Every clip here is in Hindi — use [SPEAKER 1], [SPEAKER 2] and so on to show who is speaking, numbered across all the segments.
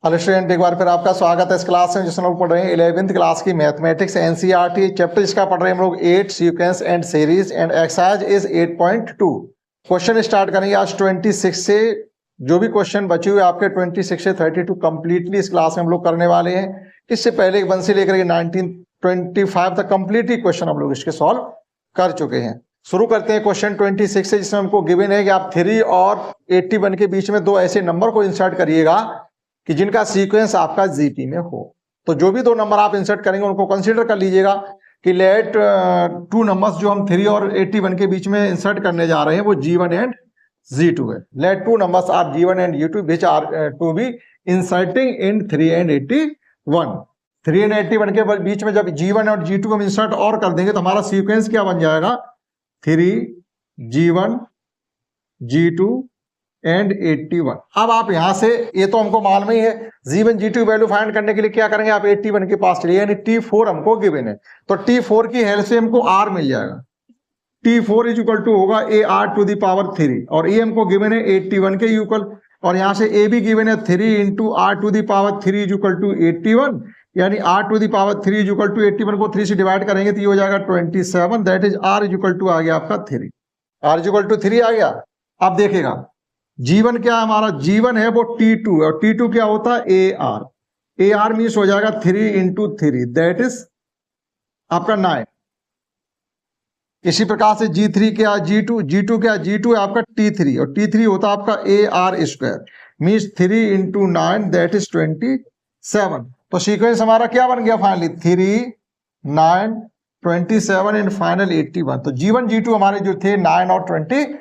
[SPEAKER 1] हेलो स्टूडेंट, एक बार फिर आपका स्वागत है इस क्लास में जिसमें हम पढ़ रहे हैं 11वीं क्लास की मैथमेटिक्स एनसीईआरटी चैप्टर जिसका पढ़ रहे हैं हम लोग 8 sequence and series and exercise is 8.2। Question start करेंगे आज 26 से। जो भी क्वेश्चन बचे हुए आपके 26 से 32 कंप्लीटली इस क्लास में हम लोग करने वाले हैं। इससे पहले 1 से लेकर 1925 तक कंप्लीटली क्वेश्चन हम लोग इसके सॉल्व कर चुके हैं। शुरू करते हैं क्वेश्चन 26 से, जिसमें हमको गिवन है कि आप 3 और 81 के बीच में दो ऐसे नंबर को इंसर्ट करिएगा कि जिनका सीक्वेंस आपका जीपी में हो। तो जो भी दो नंबर आप इंसर्ट करेंगे उनको कंसीडर कर लीजिएगा कि लेट टू नंबर्स जो हम 3 और 81 के बीच में इंसर्ट करने जा रहे हैं वो G1 एंड G2 है। Let two numbers are G1 and G2 which are to be inserting in 3 and 81। 3 and 81 के बीच में जब G1 और G2 को हम इंसर्ट और कर देंगे तो हमारा सीक्वेंस क्या बन जाएगा, 3 G1 G2 एंड 81। अब आप यहां से, ये तो हमको मालूम ही है, G1 G2 वैल्यू फाइंड करने के लिए क्या करेंगे, आप 81 के पास चलिए, यानी T4 हमको गिवन है तो T4 की हेल्प से हमको R मिल जाएगा। T4 इज इक्वल टू होगा AR टू दी पावर 3 और ये हमको गिवन है 81 के इक्वल, और यहां से A भी गिवन है 3 into R to the power 3 is equal to 81, यानी R to the power 3 is equal to 81 को 3 से डिवाइड करेंगे तो ये हो जाएगा 27, that is R is equal to आ गया आपका 3। R इज इक्वल टू 3 आ गया। अब देखिएगा G1 क्या है, हमारा G1 है वो T2 है और T2 क्या होता है AR। AR मीन्स हो जाएगा 3 इंटू 3 दैट इज आपका 9। इसी प्रकार से G3 क्या, G2 क्या, G2 है आपका T3 और T3 होता है आपका AR square means 3 into 9 that is 27। तो सीक्वेंस हमारा क्या बन गया फाइनली, 3 9 27 एंड फाइनल 81। तो G1 G2 हमारे जो थे 9 और 27।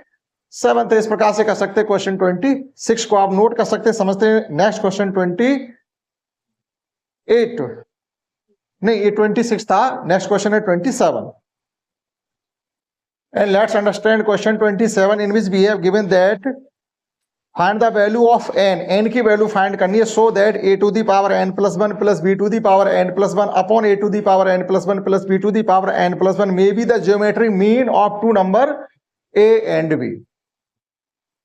[SPEAKER 1] तो इस प्रकार से कर सकते हैं क्वेश्चन 26 को आप नोट कर सकते हैं। समझते हैं नेक्स्ट क्वेश्चन 28, नहीं ये 26 था, नेक्स्ट क्वेश्चन है 27। And let's understand question 27 in which we have given that find the value of n की वैल्यू फाइंड करनी है so that a to the power n plus 1 plus b to the power n plus 1 upon a to the power n plus 1 plus b to the power n plus 1 may be the geometric mean of two number a and b।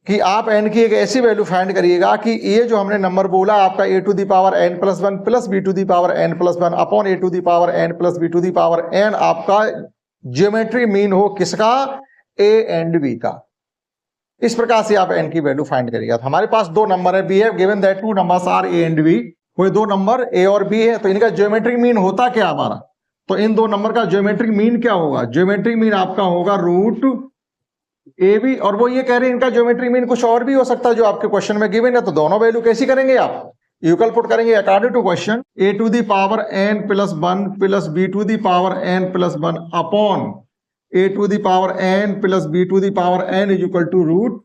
[SPEAKER 1] कि आप n की एक ऐसी वैल्यू फाइंड करिएगा कि ये जो हमने नंबर बोला आपका a to the power n plus 1 plus b to the power n plus 1 upon a to the power n plus b to the power n आपका ज्योमेट्री मीन हो किसका, a एंड b का। इस प्रकार से आप n की वैल्यू फाइंड करिएगा। तो हमारे पास दो नंबर है, we have given that two numbers are a and b, कोई दो नंबर a और b है, तो इनका ज्योमेट्रिक मीन होता क्या हमारा, तो इन दो नंबर का ज्योमेट्रिक मीन क्या होगा, ज्योमेट्रिक मीन आपका होगा रूट ए बी। और वो ये कह रहे हैं इनका ज्योमेट्रिक मीन कुछ और भी हो सकता है जो आपके क्वेश्चन में गिवन है। तो दोनों वैल्यू कैसी करेंगे आप, इक्वल पुट करेंगे according to question, a to the power n plus 1 plus b to the power n plus 1 upon a to the power n plus b to the power n is equal to root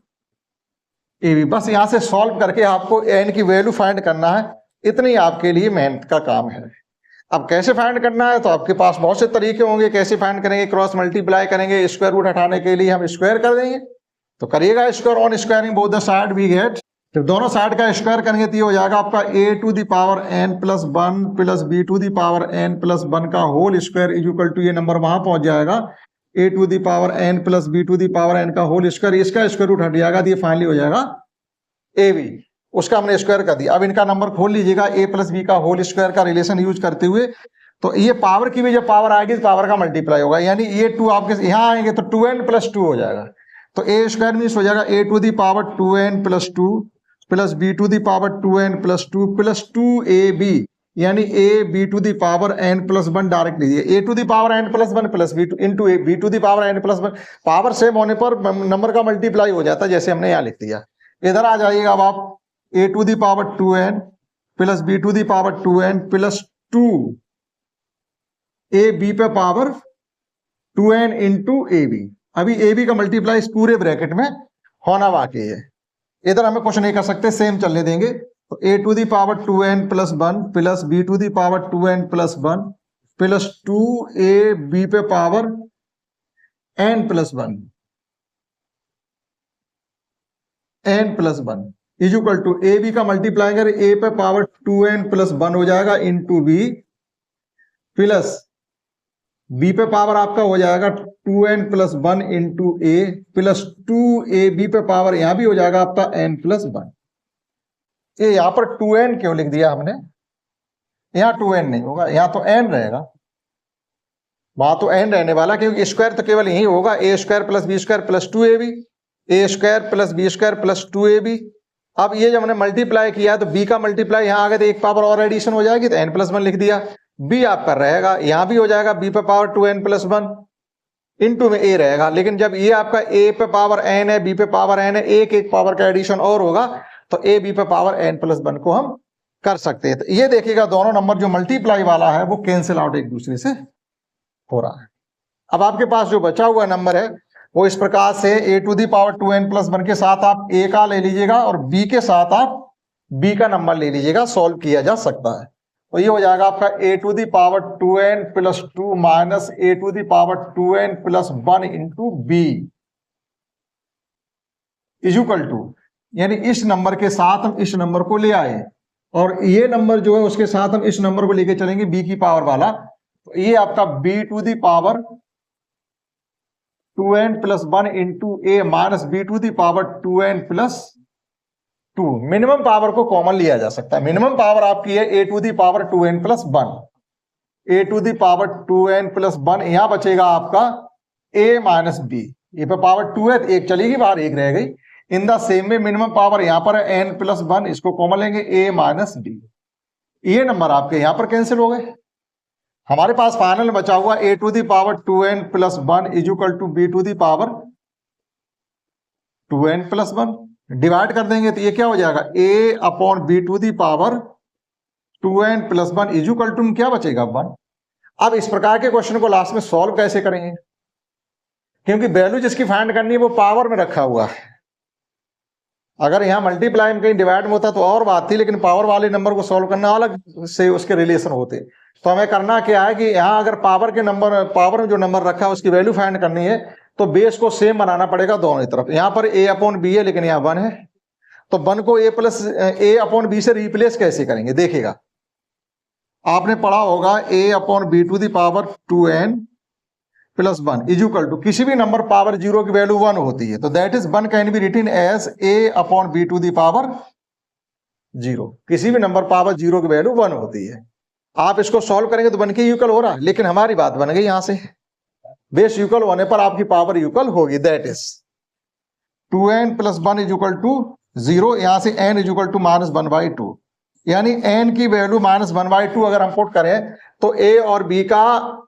[SPEAKER 1] a b. बस यहां से सॉल्व करके आपको n की वैल्यू फाइंड करना है, इतनी आपके लिए मेहनत का काम है। अब कैसे फाइंड करना है, तो आपके पास बहुत से तरीके होंगे कैसे फाइंड करेंगे। क्रॉस मल्टीप्लाई करेंगे, स्क्वायर रूट हटाने के लिए हम स्क्वायर कर देंगे, तो करिएगा square on squaring both the side we get. तो दोनों साइड का स्क्वायर करेंगे तो ये हो जाएगा आपका a to the power n plus 1 plus b to the power n plus 1 का whole square is equal to, ये नंबर वहां पहुंच जाएगा a to the power n plus b to the power n का होल स्क्वायर, इसका स्क्वायर रूट हट जाएगा तो ये फाइनली हो जाएगा ab, उसका हमने स्क्वायर कर दिया। अब इनका नंबर खोल लीजिएगा, a प्लस बी का होल स्क्वायर का रिलेशन यूज करते हुए, तो ये पावर की भी जब पावर आएगी तो पावर का मल्टीप्लाई होगा, यानी ये 2 आपके यहाँ आएंगे तो 2n प्लस 2 हो जाएगा। तो a स्क्वायर मीन्स हो जाएगा a to the power 2n plus 2 plus b to the power 2n plus 2 plus 2ab, यानी a b to the power n plus 1 direct लीजिए, a to the power n plus 1 plus b into b to the power n plus 1, power same होने पर नंबर का मल्टीप्लाई हो जाता है, जैसे हमने यहाँ लिख दिया। इधर आ जाइएगा अब आप a to the power 2n plus b to the power 2n plus 2 A B पे power 2n into A B. अभी ए बी का मल्टीप्लाई इस पूरे ब्रैकेट में होना बाकी है, इधर हमें कुछ नहीं कर सकते, सेम चलने देंगे। तो A to the power 2n plus 1 plus B to the power 2n plus 1 plus 2 A B पे power n plus 1 is equal to A B का मल्टीप्लाई करें, ए पे पावर 2n प्लस 1 हो जाएगा इंटू बी प्लस b पे पावर आपका हो जाएगा 2n plus 1 into A plus 2 A B पे पावर यहां भी हो जाएगा आपका n प्लस 1। ये यहाँ पर 2n क्यों लिख दिया हमने, यहाँ 2n नहीं होगा, यहाँ तो n रहेगा, वहां तो n रहने वाला, क्योंकि स्क्वायर तो केवल यही होगा, A square plus B square plus 2ab, A square plus B square plus 2ab। अब ये जब हमने मल्टीप्लाई किया तो b का मल्टीप्लाई यहाँ आ गया तो एक पावर और एडिशन हो जाएगी, तो n+1 लिख दिया। b आपका रहेगा, यहाँ भी हो जाएगा b पे पावर 2n+1 इनटू में a रहेगा, लेकिन जब ये आपका a पे पावर n है, b पे पावर n है, एक पावर का एडिशन और होगा, तो a b पे पावर n+1 को हम कर सकते हैं। तो ये देखिएगा दोनों नंबर जो मल्टीप्लाई वाला है वो कैंसिल आउट एक दूसरे से हो रहा है। अब आपके पास जो बचा हुआ नंबर है वो इस प्रकार से a² 2n+1 के साथ आप a का ले लीजिएगा और b के साथ आप b का नंबर ले लीजिएगा, सॉल्व किया जा सकता है। तो ये हो जाएगा आपका a² 2n+2 minus a² 2n+1 into b equal to, यानी इस नंबर के साथ हम इस नंबर को ले आए और ये नंबर जो है उसके साथ हम इस नंबर को लेके चलेंगे b की पावर वाला, तो ये आपका b² 2n+1 into a minus b² 2n+2। Minimum power को कॉमन लिया जा सकता है, मिनिमम पावर आपकी है a² 2n+1, a² 2n+1, यहां बचेगा आपका a माइनस b, ये पे पावर 2 है तो एक चलेगी बाहर, एक रह गई। इन द सेम में मिनिमम पावर यहां पर है n+1, इसको कॉमन लेंगे a माइनस b, ये नंबर आपके यहां पर कैंसिल हो गए। हमारे पास फाइनल बचा हुआ a² 2n+1 equal to b² 2n+1, divide कर देंगे तो ये क्या हो जाएगा a/b² 2n+1 इक्वल टू क्या बचेगा 1। अब इस प्रकार के क्वेश्चन को लास्ट में सॉल्व कैसे करेंगे, क्योंकि वैल्यू जिसकी फाइंड करनी है वो पावर में रखा हुआ है। अगर यहाँ मल्टीप्लाई में कहीं डिवाइड में होता तो और बात थी, लेकिन पावर वाले नंबर को सॉल्व करना अलग से उसके रिलेशन होते। तो हमें करना क्या है कि यहाँ अगर पावर में जो नंबर रखा है उसकी वैल्यू फाइंड करनी है तो बेस को सेम बनाना पड़ेगा दोनों तरफ। यहाँ पर a/b है लेकिन यहाँ 1 है, तो 1 को a/b से रिप्लेस कैसे करेंगे देखिएगा। आपने पढ़ा होगा a/b² 2n+1 इक्वल टू, किसी भी नंबर पावर 0 की वैल्यू 1 होती है, तो that is 1 can be written as a/b², किसी भी नंबर पावर 0 की वैल्यू 1 होती है। आप इसको सॉल्व करेंगे तो 1 के इक्वल हो रहा है, लेकिन हमारी बात बन गई यहां से बेस इक्वल होने पर आपकी पावर इक्वल होगी, that is 2n+1 equal to 0, यहां से n इक्वल टू -1/2, यानी n की वैल्यू -1/2 अगर हम पुट करें तो a और b का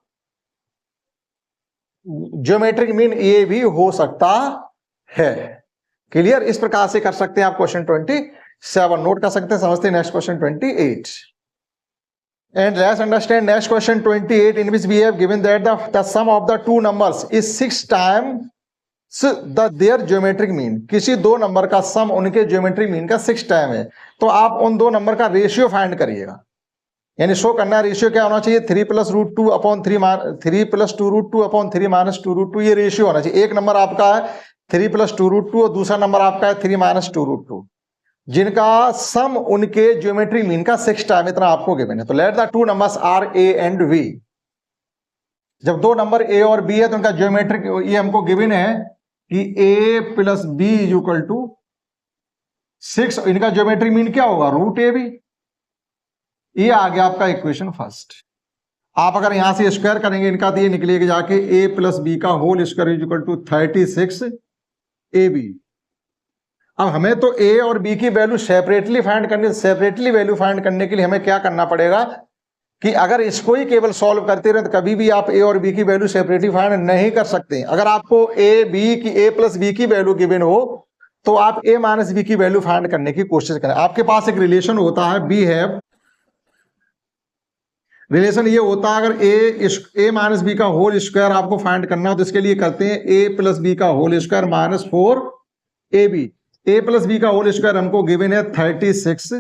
[SPEAKER 1] ज्योमेट्रिक मीन ये भी हो सकता है। क्लियर, इस प्रकार से कर सकते हैं आप क्वेश्चन 27 नोट कर सकते हैं, समझते हैं next question 28। And let's understand next question 28, in which we have given that the sum of the two numbers is 6 times their geometric mean। किसी दो नंबर का सम उनके ज्योमेट्रिक मीन का 6 टाइम है, तो आप उन दो नंबर का रेशियो फाइंड करिएगा। यानी शो करना रेशियो क्या होना चाहिए 3 + √2/3 3 + 2√2/3 - 2√2, ये रेशियो होना चाहिए। एक नंबर आपका है 3 + 2√2 और दूसरा नंबर आपका है 3 - 2√2, जिनका सम उनके ज्योमेट्रिक मीन का 6 टाइम इतना आपको गिवन है। तो let the two numbers are a and v। जब दो नंबर a और b है तो उनका ज्योमेट्रिक ये हमको गिवन है कि a + b = 6, इनका ज्योमेट्रिक मीन क्या होगा √ab। ये आ गया आपका इक्वेशन फर्स्ट। आप अगर यहां से स्क्वायर करेंगे इनका तो ये निकलेगा जाके a + b का होल स्क्वायर = 36ab। अब हमें तो a और b की वैल्यू सेपरेटली फाइंड करनी है। सेपरेटली वैल्यू फाइंड करने के लिए हमें क्या करना पड़ेगा कि अगर इसको ही केवल सॉल्व करते रहे तो कभी भी आप a और b की वैल्यू सेपरेटली फाइंड नहीं कर सकते। अगर आपको a + b की वैल्यू गिवन हो तो आप a - b की वैल्यू फाइंड करने की कोशिश करें। आपके पास एक रिलेशन होता है b हैव, रिलेशन ये होता है अगर a - b का होल स्क्वायर आपको फाइंड करना हो तो इसके लिए करते हैं a + b का whole square -4ab। a + b का होल स्क्वायर हमको गिवन है 36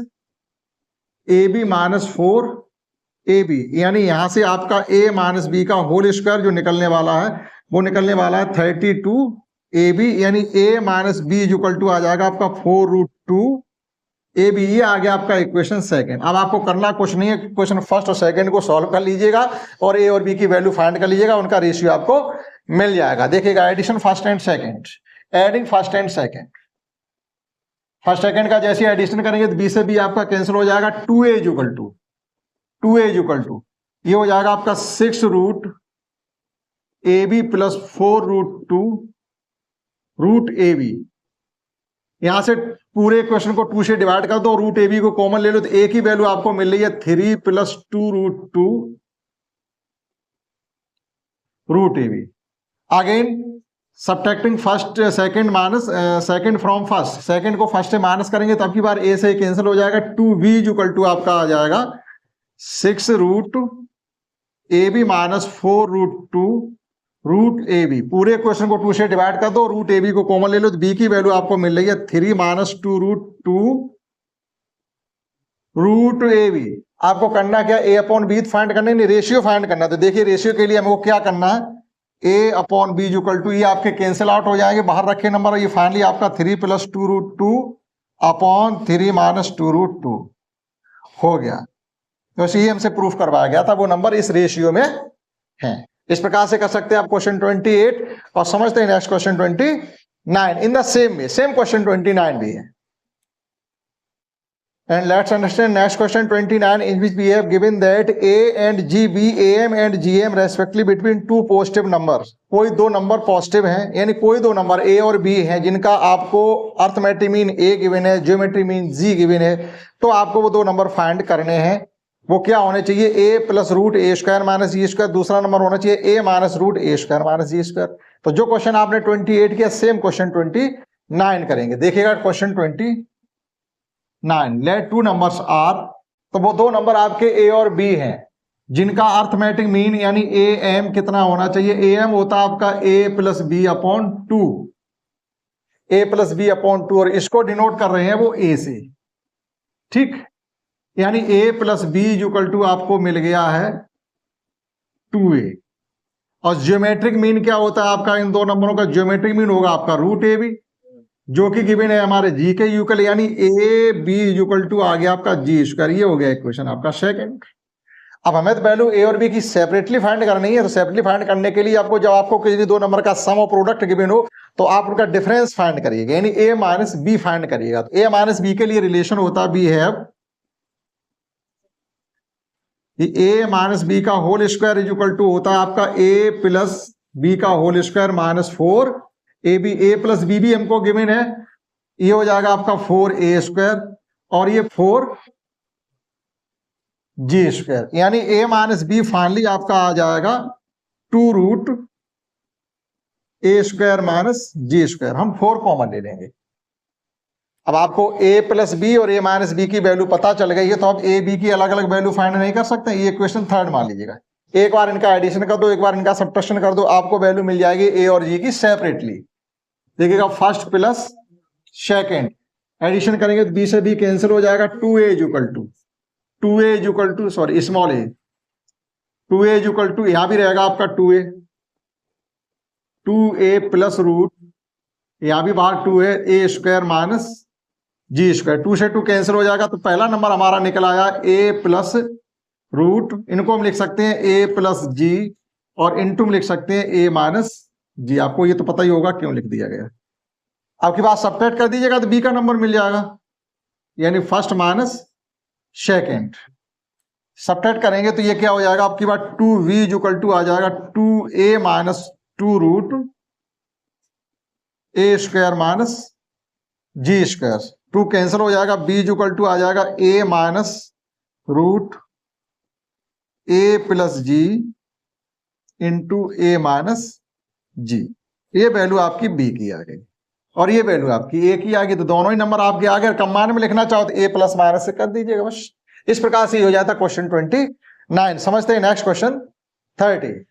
[SPEAKER 1] ab - 4ab, यानी यहां से आपका a - b का होल स्क्वायर जो निकलने वाला है वो निकलने वाला है 32ab, यानी a - b = आ जाएगा आपका 4√2ab। ये आ गया आपका इक्वेशन सेकंड। अब आपको करना कुछ नहीं है, क्वेश्चन फर्स्ट और सेकंड को सॉल्व कर लीजिएगा और a और b की वैल्यू फाइंड कर लीजिएगा, उनका रेशियो आपको मिल जाएगा। देखिएगा addition first and second, adding first and second, first second का जैसे एडिशन करेंगे तो बी से बी आपका कैंसिल हो जाएगा, 2a इज इक्वल टू ये हो जाएगा आपका 6 root a b plus 4 root 2 root a b. यहां से पूरे क्वेश्चन को 2 से डिवाइड कर दो, रूट ए बी को कॉमन ले लो तो ए की वैल्यू आपको मिल रही है 3 plus 2 root 2 root a b. Again subtracting first second minus second from first, second को फर्स्ट से माइनस करेंगे तो अब की बार ए से कैंसिल हो जाएगा, 2v इक्वल टू आपका आ जाएगा 6 root a b minus 4 root 2 root a b. पूरे क्वेश्चन को 2 से डिवाइड कर दो, रूट ए बी को कॉमन ले लो तो बी की वैल्यू आपको मिल रही है 3 minus 2 root 2 root a b. आपको करना क्या, ए अपॉन बी फाइंड करना है, रेशियो फाइंड करना है। तो देखिए रेशियो के लिए हमको क्या करना है, ए अपॉन बी इक्वल टू, ये आपके कैंसिल आउट हो जाएंगे, बाहर रखे नंबर, ये फाइनली आपका 3 plus 2 root 2 upon 3 minus 2 root 2 हो गया। तो यही हमसे प्रूफ करवाया गया था, वो नंबर इस रेशियो में है। इस प्रकार से कर सकते हैं आप क्वेश्चन 28 और समझते हैं next question 29 in the same way, same question 29 भी है। And let's understand next question 29 in which we have given that a and g be am and gm respectively between two positive numbers। कोई दो नंबर पॉजिटिव हैं, यानी कोई दो नंबर a और b हैं जिनका आपको अर्थमेटिक मीन a गिवन है, ज्योमेट्रिक मीन g गिवन है, तो आपको वो दो नंबर फाइंड करने हैं। वो क्या होने चाहिए, a plus root A square minus ji square, दूसरा नंबर होना चाहिए a minus root A square minus ji square. तो जो क्वेश्चन आपने 28 किया सेम क्वेश्चन 29 करेंगे। देखिएगा question 29 let two numbers are, तो वो दो नंबर आपके ए और बी हैं जिनका अर्थमेटिक मीन यानी ए एम कितना होना चाहिए, ए एम होता है आपका a plus b upon 2, A plus b upon 2, और इसको डिनोट कर रहे हैं वो ए से, ठीक, यानी ए प्लस बी इक्वल टू आपको मिल गया है 2a। और ज्योमेट्रिक मीन क्या होता है आपका, इन दो नंबरों का ज्योमेट्रिक मीन होगा आपका रूट ए बी, जो कि गिवन है हमारे जी के यूकल, यानी ए बी इक्वल टू आ गया आपका जी स्क्वायर। ये हो गया इक्वेशन आपका सेकंड। अब हमें तो वैल्यू ए और बी की सेपरेटली फाइंड करनी है, तो सेपरेटली फाइंड करने के लिए आपको, जब आपको किसी दो नंबर का सम और प्रोडक्ट गिवन हो तो आप उनका डिफरेंस फाइंड करिएगा, यानी ए माइनस बी फाइंड करिएगा। तो ए माइनस बी के लिए रिलेशन होता है बी है ए माइनस बी का whole square is equal to होता है आपका ए प्लस बी का whole square minus 4 a b, a plus b भी हमको गिवन है, ये हो जाएगा आपका 4a स्क्वायर और ये 4g स्क्वायर, यानी a माइनस बी फाइनली आपका आ जाएगा 2 रूट ए स्क्वायर माइनस जी स्क्वायर। हम 4 कॉमन ले लेंगे। अब आपको a प्लस बी और a माइनस बी की वैल्यू पता चल गई है, तो अब a b की अलग अलग वैल्यू फाइंड नहीं कर सकते। ये क्वेश्चन थर्ड मान लीजिएगा, एक बार इनका एडिशन कर दो, एक बार इनका सब्ट्रैक्शन कर दो, आपको वैल्यू मिल जाएगी a और g की सेपरेटली। देखिएगा फर्स्ट प्लस सेकंड एडिशन करेंगे तो बी से बी कैंसिल हो जाएगा, 2a equal to sorry small a, 2a equal to यहां भी रहेगा आपका 2a प्लस रूट, यहां भी बाहर 2a ए स्क्वायर माइनस जी स्क्वायर, 2 से 2 कैंसिल हो जाएगा। तो पहला नंबर हमारा निकल आया a प्लस रूट, इनको हम लिख सकते हैं a प्लस जी और इनटू में लिख सकते हैं a माइनस जी। आपको ये तो पता ही होगा क्यों लिख दिया गया। आपकी बात सब्ट्रैक्ट कर दीजिएगा तो बी का नंबर मिल जाएगा, यानी फर्स्ट माइनस सेकंड। सब्ट्रैक्ट करेंगे तो ये क्या हो जाएगा आपकी बात 2v इक्वल टू आ जाएगा 2a माइनस 2 रूट ए स्क्वायर माइनस जी स्क्वायर, 2 कैंसिल हो जाएगा, b इक्वल टू आ जाएगा a minus root A plus G into A minus G. ये वैल्यू आपकी b की आ गई और ये वैल्यू आपकी a की आ गई, तो दोनों ही नंबर आपके आ गए। कंबाइन में लिखना चाहो तो a प्लस माइनस से कर दीजिएगा बस। इस प्रकार से हो जाता है क्वेश्चन 29। समझते हैं next question 30।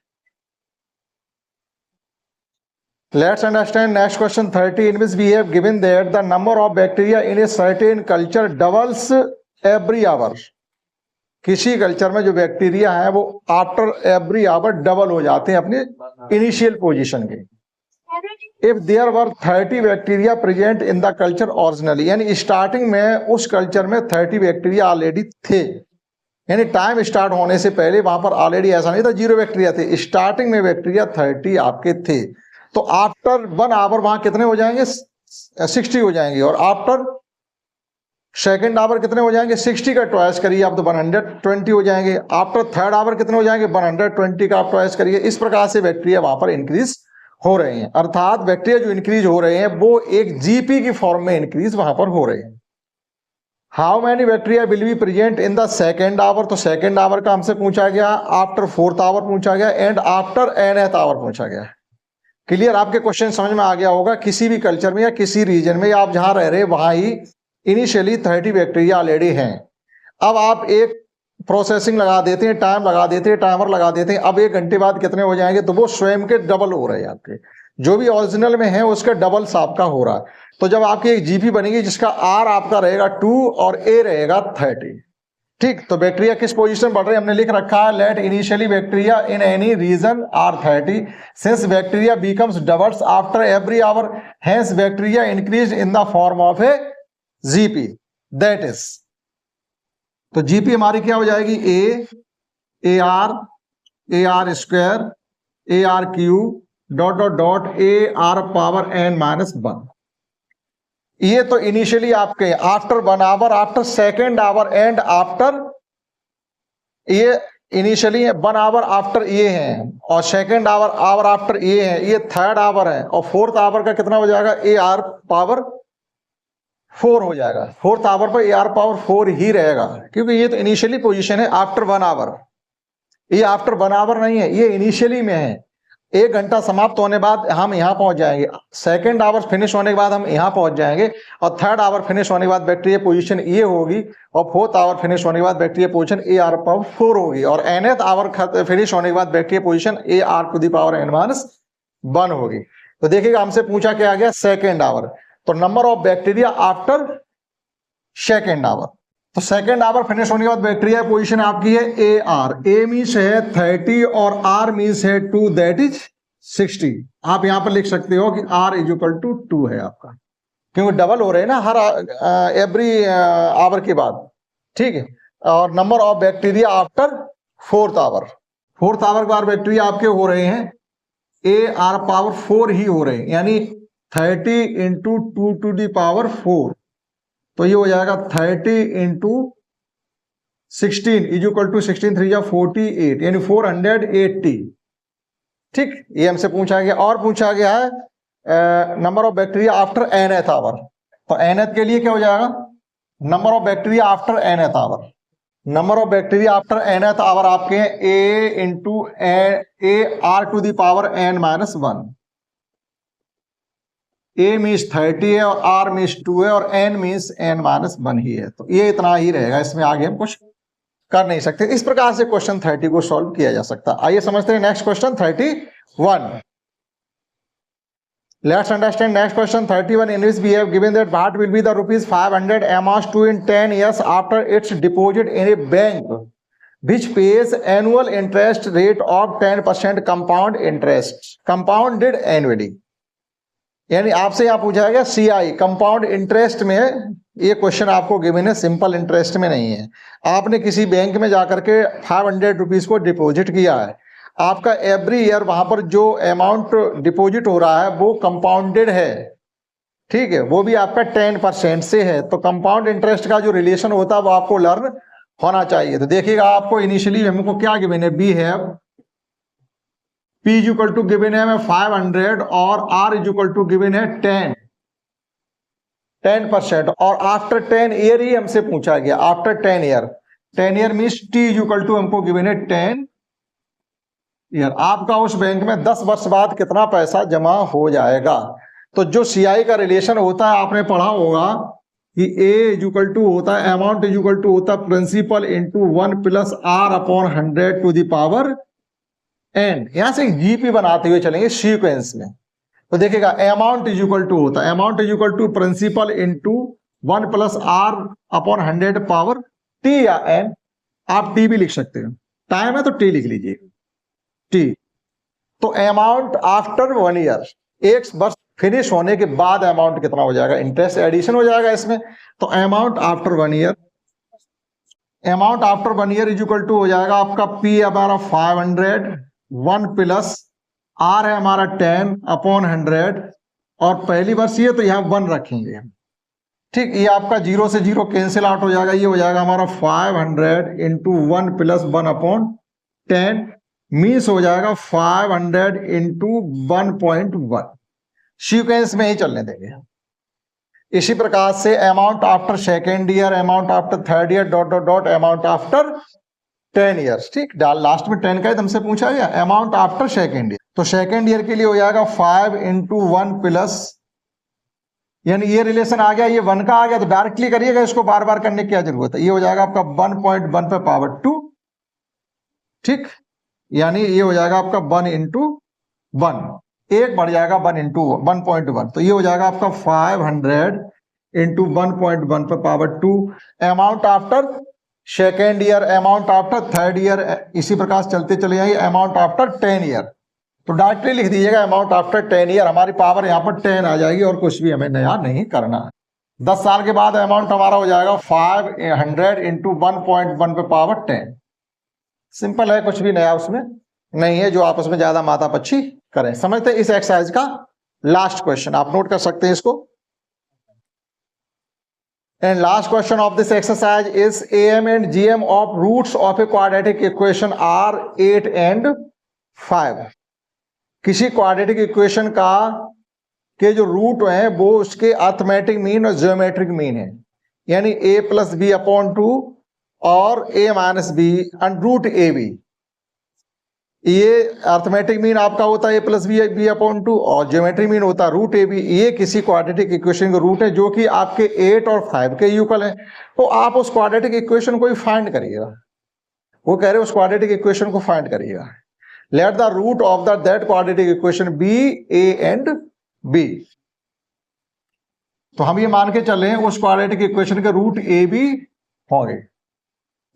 [SPEAKER 1] Let's understand next question 30 in which we have given that the number of bacteria in a certain culture doubles every hour. किसी कल्चर में जो बैक्टीरिया है वो आफ्टर एवरी आवर डबल हो जाते हैं अपने इनिशियल पोजीशन के। If there were 30 bacteria present in the culture originally, यानी स्टार्टिंग में उस कल्चर में 30 बैक्टीरिया ऑलरेडी थे, यानी टाइम स्टार्ट होने से पहले वहां पर ऑलरेडी ऐसा नहीं था 0 बैक्टीरिया थे, स्टार्टिंग में बैक्टीरिया 30 आपके थे। तो आफ्टर 1 आवर वहां कितने हो जाएंगे 60 हो जाएंगे, और आफ्टर सेकेंड आवर कितने हो जाएंगे, 60 का ट्वाइस करिए आप तो 120 हो जाएंगे। आफ्टर थर्ड आवर कितने हो जाएंगे, 120 का आप ट्वाइस करिए। इस प्रकार से बैक्टीरिया वहां पर इंक्रीज हो रहे हैं, अर्थात बैक्टीरिया जो इंक्रीज हो रहे हैं वो एक जीपी की फॉर्म में इंक्रीज वहां पर हो रहे हैं। How many bacteria will be present in the second hour, तो सेकेंड आवर का हमसे पूछा गया, आफ्टर फोर्थ आवर पूछा गया एंड आफ्टर nth आवर पूछा गया। क्लियर, आपके क्वेश्चन समझ में आ गया होगा। किसी भी कल्चर में या किसी रीजन में आप जहां रह रहे हैं वहां ही इनिशियली 30 बैक्टीरिया ऑलरेडी हैं। अब आप एक प्रोसेसिंग लगा देते हैं, टाइम लगा देते हैं, टाइमर लगा देते हैं, अब 1 घंटे बाद कितने हो जाएंगे, तो वो स्वयं के डबल हो रहे हैं। आपके जो भी ओरिजिनल में है उसका डबल आपका हो रहा है। तो जब आपकी एक जीपी बनेगी जिसका आर आपका रहेगा 2 और ए रहेगा 30, ठीक, तो बैक्टीरिया किस पोजीशन बढ़ रहे हैं हमने लिख रखा है, let initially bacteria in any region are 30 since bacteria becomes doubles after every hour hence bacteria increase in the form of a GP, that is, तो जीपी हमारी क्या हो जाएगी, a r square a r cube dot dot dot a r power n minus 1। ये तो इनिशियली आपके after 1 hour, after second hour and after, ये इनिशियली 1 आवर आफ्टर ये है और सेकेंड आवर आफ्टर ये है, ये थर्ड आवर है और फोर्थ आवर का कितना हो जाएगा, ए आर पावर 4 हो जाएगा। फोर्थ आवर पर ए आर पावर 4 ही रहेगा क्योंकि ये तो इनिशियली पोजीशन है आफ्टर 1 आवर, ये आफ्टर 1 आवर नहीं है, ये इनिशियली में है। 1 घंटा समाप्त होने बाद हम यहां पहुंच जाएंगे, सेकेंड आवर फिनिश होने के बाद हम यहां पहुंच जाएंगे और थर्ड आवर फिनिश होने के बाद बैक्टीरिया पोजीशन ये होगी और फोर्थ आवर फिनिश होने के बाद bacteria position a r power 4 होगी और nth आवर फिनिश होने के बाद bacteria position a r to the power n minus 1 होगी। तो देखिएगा हमसे पूछा क्या गया, सेकेंड आवर, तो number of bacteria after second hour, तो सेकेंड आवर फिनिश होने के बाद बैक्टीरिया पोजीशन आपकी है ए आर, ए मीन्स है 30 और आर मीन्स है 2 दैट इज 60। आप यहां पर लिख सकते हो कि आर इज इक्वल टू 2 है आपका, क्योंकि डबल हो रहे हैं ना हर एवरी आवर के बाद, ठीक है। और number of bacteria after fourth hour, fourth hour के बाद बैक्टीरिया आपके हो रहे हैं ए आर पावर 4 ही हो रहे हैं, यानी 30 इंटू 2 टू दी पावर 4, तो ये हो जाएगा 30 इंटू 16 इज इक्वल टू 16 3 48 यानी 480, ठीक, ये हमसे पूछा गया। और पूछा गया है number of bacteria after nth hour, तो nth के लिए क्या हो जाएगा, number of bacteria after nth hour, number of bacteria after nth hour आपके हैं a into a r to the power n minus 1, a means 30 है और r मीन्स 2 है और n मीन्स n माइनस 1 ही है, तो ये इतना ही रहेगा, इसमें आगे हम कुछ कर नहीं सकते। इस प्रकार से क्वेश्चन 30 को सॉल्व किया जा सकता है। आइए समझते हैं next question 31। Let's understand next question 31 in which we have given that what will be the rupees 500 amounts to in 10 years after its deposit in a bank which pays annual interest rate of 10% compound interest compounded annually। यानी आपसे यहां पूछा गया सीआई कंपाउंड इंटरेस्ट में, ये क्वेश्चन आपको गिवन है, सिंपल इंटरेस्ट में नहीं है। आपने किसी बैंक में जाकर के 500 रुपीज को डिपॉजिट किया है, आपका एवरी ईयर वहां पर जो अमाउंट डिपॉजिट हो रहा है वो कंपाउंडेड है, ठीक है, वो भी आपका 10% से है। तो कंपाउंड इंटरेस्ट का जो रिलेशन होता है वो आपको लर्न होना चाहिए। तो देखिएगा आपको इनिशियली हमको क्या गिवन है, we have P is equal to given है हमें 500 और R is equal to given है 10% और आफ्टर 10 ईयर ही हमसे पूछा गया, after 10 year means T is equal to हमको गिवन है 10 ईयर। आपका उस बैंक में 10 वर्ष बाद कितना पैसा जमा हो जाएगा। तो जो CI का रिलेशन होता है आपने पढ़ा होगा कि A इज इक्वल टू होता है, अमाउंट इज इक्वल टू होता है principal into 1 plus R upon 100 to the power n। यहां से जीपी बनाते हुए चलेंगे सीक्वेंस में। तो देखिएगा अमाउंट इज इक्वल टू होता है, amount is equal to principal into 1 plus R upon 100 power T या n, आप T भी लिख सकते हो, टाइम है तो T लिख लीजिए T। तो अमाउंट आफ्टर 1 ईयर, 1 वर्ष फिनिश होने के बाद अमाउंट कितना हो जाएगा, इंटरेस्ट एडिशन हो जाएगा इसमें। तो amount after 1 year, amount after 1 year is equal to हो जाएगा आपका P हमारा 500 1 प्लस R है हमारा 10 अपॉन 100 और पहली वर्ष ये तो यहां 1 रखेंगे, ठीक, ये आपका 0 से 0 कैंसिल आउट हो जाएगा, ये हो जाएगा हमारा 500 इंटू 1 प्लस 1 अपॉन 10 मीन्स हो जाएगा 500 इंटू 1.1। सीक्वेंस में ही चलने देंगे। इसी प्रकार से amount after second year, amount after third year, dot dot dot amount after 10 years. ठीक, लास्ट में 10 का ही हमसे पूछा गया, अमाउंट आफ्टर सेकेंड ईयर, तो सेकेंड ईयर के लिए हो जाएगा 5 इंटू 1 प्लस, यानी ये रिलेशन आ गया, ये 1 का आ गया, तो डायरेक्टली करिएगा, इसको बार बार करने की क्या जरूरत है। ये हो जाएगा आपका 1.1 पे पावर 2। ठीक, यानी ये हो जाएगा आपका 1 इंटू 1, एक बढ़ जाएगा 1 इंटू 1.1, तो ये हो जाएगा आपका 500 इंटू 1.1 पे power 2। Amount after second year, amount after third year, इसी प्रकार चलते चले जाइए, अमाउंट आफ्टर 10 ईयर, तो डायरेक्टली लिख दीजिएगा अमाउंट आफ्टर 10 ईयर, हमारी पावर यहाँ पर 10 आ जाएगी और कुछ भी हमें नया नहीं करना है। 10 साल के बाद अमाउंट हमारा हो जाएगा 500 इंटू 1.1 पे पावर 10। सिंपल है, कुछ भी नया उसमें नहीं है जो आप उसमें ज्यादा माथा पच्ची करें। समझते हैं इस एक्सरसाइज का लास्ट क्वेश्चन, आप नोट कर सकते हैं इसको। And last question of this exercise is AM and GM of roots of a quadratic equation are 8 and 5। किसी क्वाड्रेटिक इक्वेशन का के जो रूट हैं वो उसके अर्थमेटिक मीन और ज्योमेट्रिक मीन है, यानी a प्लस बी अपॉन 2 और a minus b under root a b. ये अर्थमेटिक मीन आपका होता है a प्लस बी अपॉन 2 और ज्योमेट्रिक मीन होता है रूट ए बी। ये किसी क्वाड्रेटिक इक्वेशन के रूट है जो कि आपके 8 और 5 के इक्वल है। तो आप उस क्वाड्रेटिक इक्वेशन को ही फाइंड करिएगा, वो कह रहे हैं उस क्वाड्रेटिक इक्वेशन को फाइंड करिएगा। Let the root of that quadratic equation be a and b। तो हम ये मान के चले हैं उस क्वाड्रेटिक इक्वेशन के रूट a b होंगे।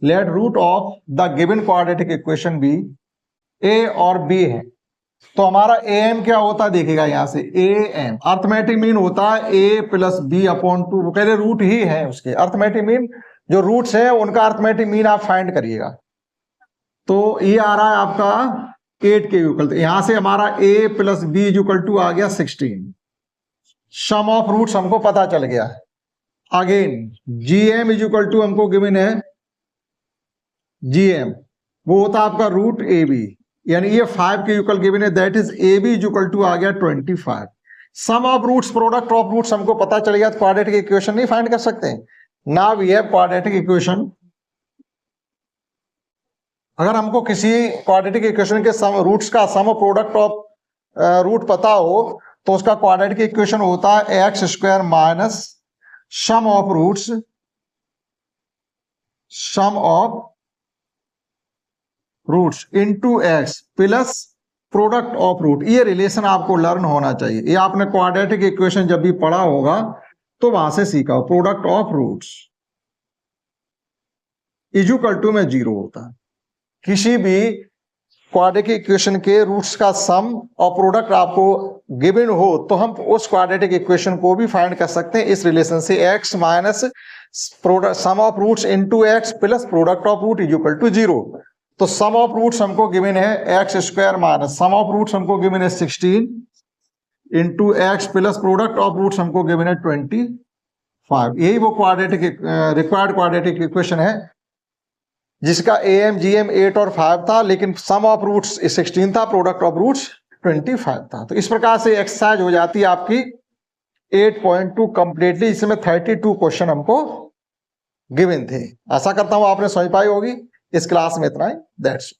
[SPEAKER 1] Let root of the given quadratic equation be a और b है, तो हमारा am क्या होता है देखिएगा यहां से, am अर्थमेटिक मीन होता है a प्लस बी अपॉन 2। वो पहले रूट ही है उसके, अर्थमेटिक मीन जो रूट्स हैं उनका अर्थमेटिक मीन आप फाइंड करिएगा। तो ये आ रहा है आपका 8 के इक्वल, तो यहां से हमारा a plus B equal to आ गया 16। सम ऑफ रूट्स हमको पता चल गया। अगेन gm इक्वल टू हमको गिवन है, gm वो होता है आपका रूट ए बी, यानी ये 5 के इक्वल गिवन है, that is A B equal to आ गया 25। Sum of roots, product of roots हमको पता चल गया, तो क्वाड्रेटिक इक्वेशन नहीं फाइंड कर सकते। Now we have quadratic equation. अगर हमको किसी क्वाड्रेटिक इक्वेशन के सम रूट्स का सम प्रोडक्ट ऑफ रूट पता हो तो उसका क्वाड्रेटिक इक्वेशन होता है x square minus sum of roots, sum of roots into x plus product of root. ये रिलेशन आपको लर्न होना चाहिए, ये आपने क्वाड्रेटिक इक्वेशन जब भी पढ़ा होगा तो वहां से सीखा हो। Product of roots equal to में 0 होता है। किसी भी क्वाड्रेटिक इक्वेशन के रूट्स का सम और प्रोडक्ट आपको गिवन हो तो हम उस क्वाड्रेटिक इक्वेशन को भी फाइंड कर सकते हैं इस रिलेशन से, x minus product sum of roots into x plus product of root equal to 0। तो सम ऑफ रूट्स हमको गिवन है x square minus sum of roots हमको गिवन है 16 into x plus product of roots हमको गिवन है 25। यही वो क्वाड्रेटिक रिक्वायर्ड क्वाड्रेटिक इक्वेशन है जिसका AM GM 8 और 5 था, लेकिन सम ऑफ रूट्स 16 था, प्रोडक्ट ऑफ रूट्स 25 था। तो इस प्रकार से एक्सरसाइज हो जाती है आपकी 8.2 कंप्लीटली। इसमें 32 क्वेश्चन हमको गिवन थे। आशा करता हूं आपने समझ पाई होगी। इस क्लास में इतना ही, दैट्स